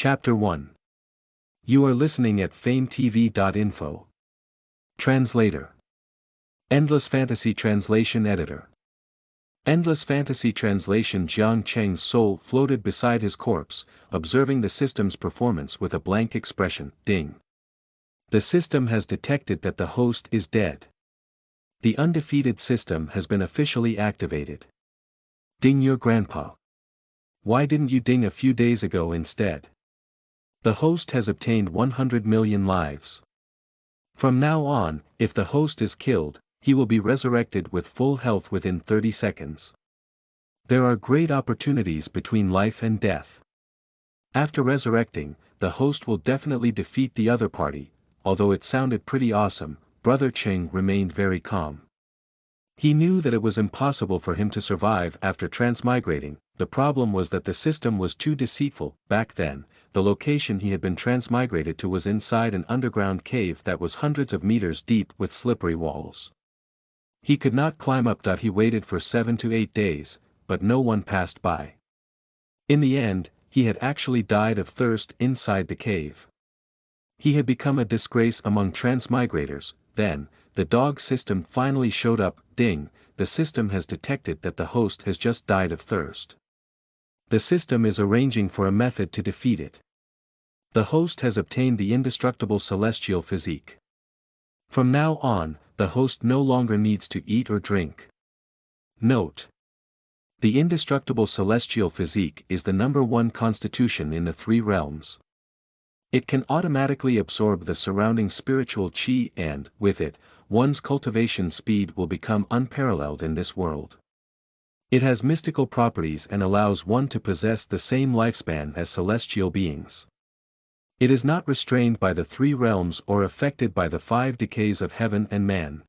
Chapter 1. You are listening at famvetv.info. Translator. Endless Fantasy Translation Editor. Endless Fantasy Translation. Jiang Cheng's soul floated beside his corpse, observing the system's performance with a blank expression. Ding. The system has detected that the host is dead. The undefeated system has been officially activated. Ding your grandpa. Why didn't you ding a few days ago instead? The host has obtained 100 million lives. From now on, if the host is killed, he will be resurrected with full health within 30 seconds. There are great opportunities between life and death. After resurrecting, the host will definitely defeat the other party. Although it sounded pretty awesome, Brother Cheng remained very calm. He knew that it was impossible for him to survive after transmigrating. The problem was that the system was too deceitful. Back then, the location he had been transmigrated to was inside an underground cave that was hundreds of meters deep with slippery walls. He could not climb up. He waited for 7 to 8 days, but no one passed by. In the end, he had actually died of thirst inside the cave. He had become a disgrace among transmigrators. Then, the dog system finally showed up. Ding, the system has detected that the host has just died of thirst. The system is arranging for a method to defeat it. The host has obtained the indestructible celestial physique. From now on, the host no longer needs to eat or drink. Note: the indestructible celestial physique is the #1 constitution in the 3 realms. It can automatically absorb the surrounding spiritual chi and, with it, one's cultivation speed will become unparalleled in this world. It has mystical properties and allows one to possess the same lifespan as celestial beings. It is not restrained by the 3 realms or affected by the 5 decays of heaven and man.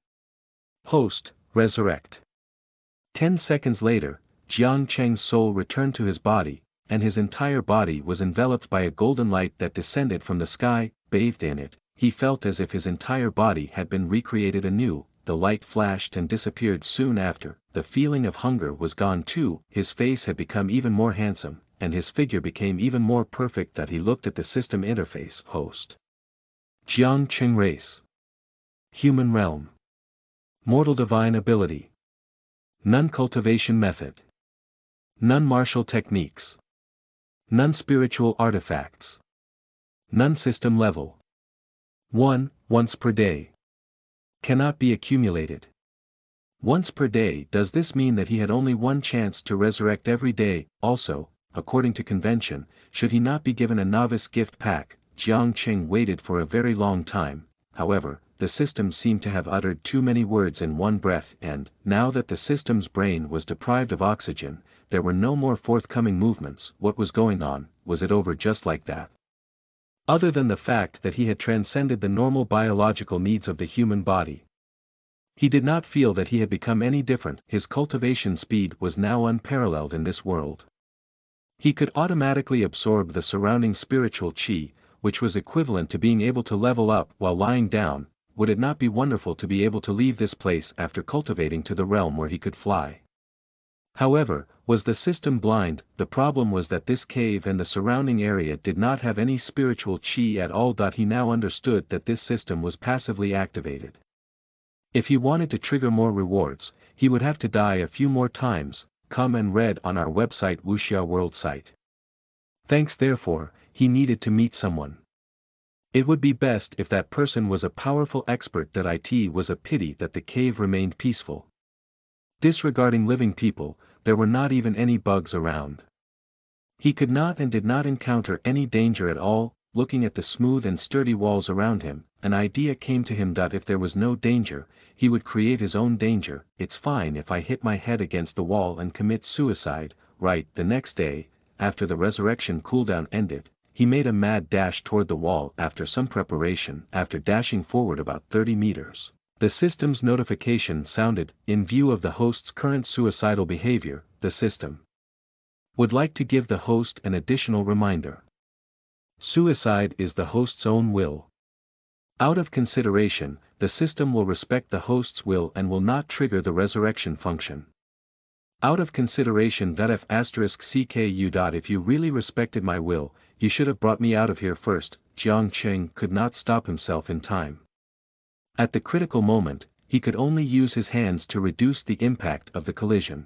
Host, resurrect. 10 seconds later, Jiang Cheng's soul returned to his body, and his entire body was enveloped by a golden light that descended from the sky. Bathed in it, he felt as if his entire body had been recreated anew. The light flashed and disappeared soon after. The feeling of hunger was gone too. His face had become even more handsome, and his figure became even more perfect. That he looked at the system interface. Host. Jiang Cheng race. Human realm. Mortal divine ability. None cultivation method. None martial techniques. None spiritual artifacts. None system level. 1, once per day. Cannot be accumulated. Once per day. Does this mean that he had only one chance to resurrect every day? Also, according to convention, should he not be given a novice gift pack? Jiang Cheng waited for a very long time. However, the system seemed to have uttered too many words in one breath, and, now that the system's brain was deprived of oxygen, there were no more forthcoming movements. What was going on? Was it over just like that? Other than the fact that he had transcended the normal biological needs of the human body, he did not feel that he had become any different. His cultivation speed was now unparalleled in this world. He could automatically absorb the surrounding spiritual chi, which was equivalent to being able to level up while lying down. Would it not be wonderful to be able to leave this place after cultivating to the realm where he could fly? However, was the system blind? The problem was that this cave and the surrounding area did not have any spiritual chi at all. He now understood that this system was passively activated. If he wanted to trigger more rewards, he would have to die a few more times. Come and read on our website Wuxia World site. Thanks. Therefore, he needed to meet someone. It would be best if that person was a powerful expert. It was a pity that the cave remained peaceful. Disregarding living people, there were not even any bugs around. He could not and did not encounter any danger at all. Looking at the smooth and sturdy walls around him, an idea came to him. If there was no danger, he would create his own danger. It's fine if I hit my head against the wall and commit suicide, right? The next day, after the resurrection cooldown ended, he made a mad dash toward the wall. After some preparation, after dashing forward about 30 meters, the system's notification sounded. In view of the host's current suicidal behavior, the system would like to give the host an additional reminder. Suicide is the host's own will. Out of consideration, the system will respect the host's will and will not trigger the resurrection function. Out of consideration if you really respected my will, you should have brought me out of here first. Jiang Qing could not stop himself in time. At the critical moment, he could only use his hands to reduce the impact of the collision.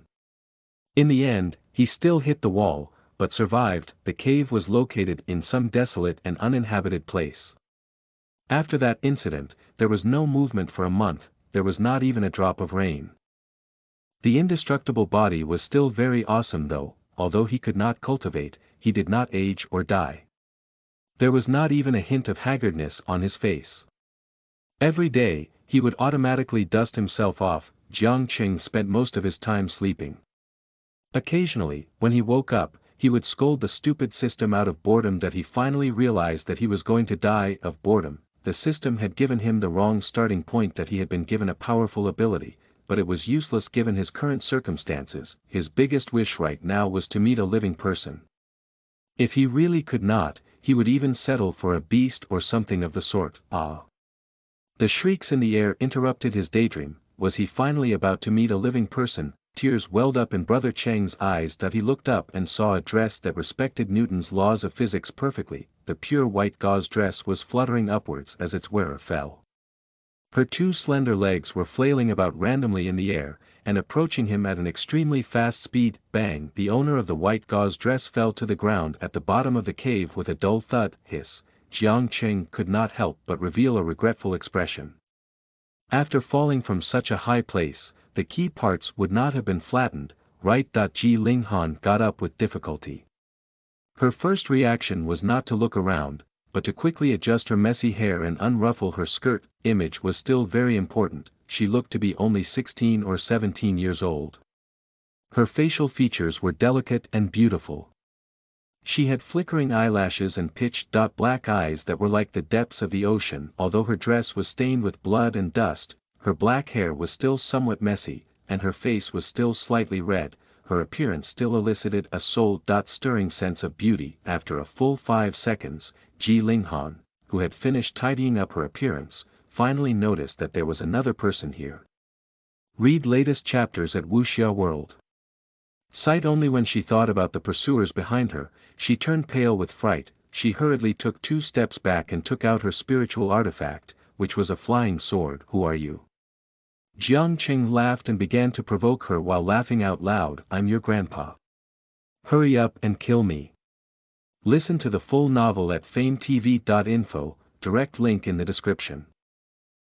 In the end, he still hit the wall, but survived. The cave was located in some desolate and uninhabited place. After that incident, there was no movement for a month, there was not even a drop of rain. The indestructible body was still very awesome although he could not cultivate, he did not age or die. There was not even a hint of haggardness on his face. Every day, he would automatically dust himself off. Jiang Qing spent most of his time sleeping. Occasionally, when he woke up, he would scold the stupid system out of boredom that he finally realized that he was going to die of boredom. The system had given him the wrong starting point, that he had been given a powerful ability, but it was useless given his current circumstances. His biggest wish right now was to meet a living person. If he really could not, he would even settle for a beast or something of the sort. The shrieks in the air interrupted his daydream. Was he finally about to meet a living person? Tears welled up in Brother Cheng's eyes that he looked up and saw a dress that respected Newton's laws of physics perfectly. The pure white gauze dress was fluttering upwards as its wearer fell. Her two slender legs were flailing about randomly in the air, and approaching him at an extremely fast speed. Bang! The owner of the white gauze dress fell to the ground at the bottom of the cave with a dull thud. Hiss! Jiang Qing could not help but reveal a regretful expression. After falling from such a high place, the key parts would not have been flattened, right? Ji Linghan got up with difficulty. Her first reaction was not to look around, but to quickly adjust her messy hair and unruffle her skirt. Image was still very important. She looked to be only 16 or 17 years old. Her facial features were delicate and beautiful. She had flickering eyelashes and pitch-black eyes that were like the depths of the ocean. Although her dress was stained with blood and dust, her black hair was still somewhat messy, and her face was still slightly red. Her appearance still elicited a soul-stirring sense of beauty. After a full 5 seconds, Ji Linghan, who had finished tidying up her appearance, finally noticed that there was another person here. Read latest chapters at Wuxia World. Sight only. When she thought about the pursuers behind her, she turned pale with fright. She hurriedly took 2 steps back and took out her spiritual artifact, which was a flying sword. Who are you? Jiang Qing laughed and began to provoke her while laughing out loud. I'm your grandpa. Hurry up and kill me. Listen to the full novel at famvetv.info, direct link in the description.